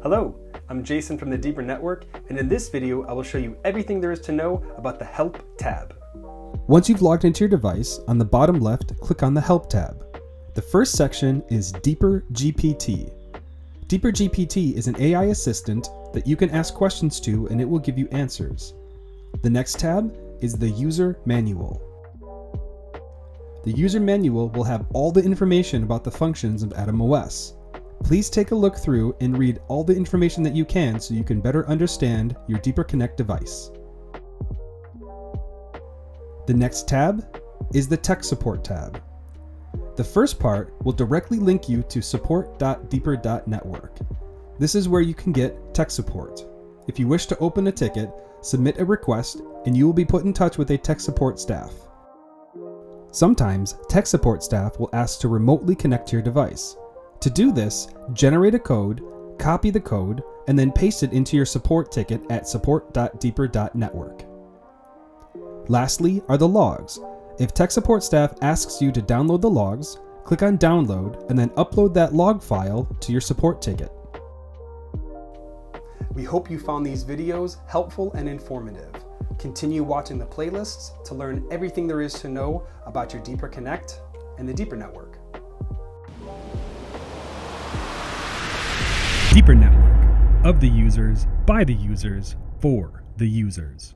Hello, I'm Jason from the Deeper Network, and in this video I will show you everything there is to know about the Help tab. Once you've logged into your device, on the bottom left, click on the Help tab. The first section is Deeper GPT. Deeper GPT is an AI assistant that you can ask questions to and it will give you answers. The next tab is the User Manual. The User Manual will have all the information about the functions of AtomOS. Please take a look through and read all the information that you can so you can better understand your DeeperConnect device. The next tab is the Tech Support tab. The first part will directly link you to shop.deeper.network. This is where you can get tech support. If you wish to open a ticket, submit a request and you will be put in touch with a tech support staff. Sometimes tech support staff will ask to remotely connect to your device. To do this, generate a code, copy the code, and then paste it into your support ticket at support.deeper.network. Lastly are the logs. If tech support staff asks you to download the logs, click on download and then upload that log file to your support ticket. We hope you found these videos helpful and informative. Continue watching the playlists to learn everything there is to know about your DeeperConnect and the Deeper Network. Deeper Network, of the users, by the users, for the users.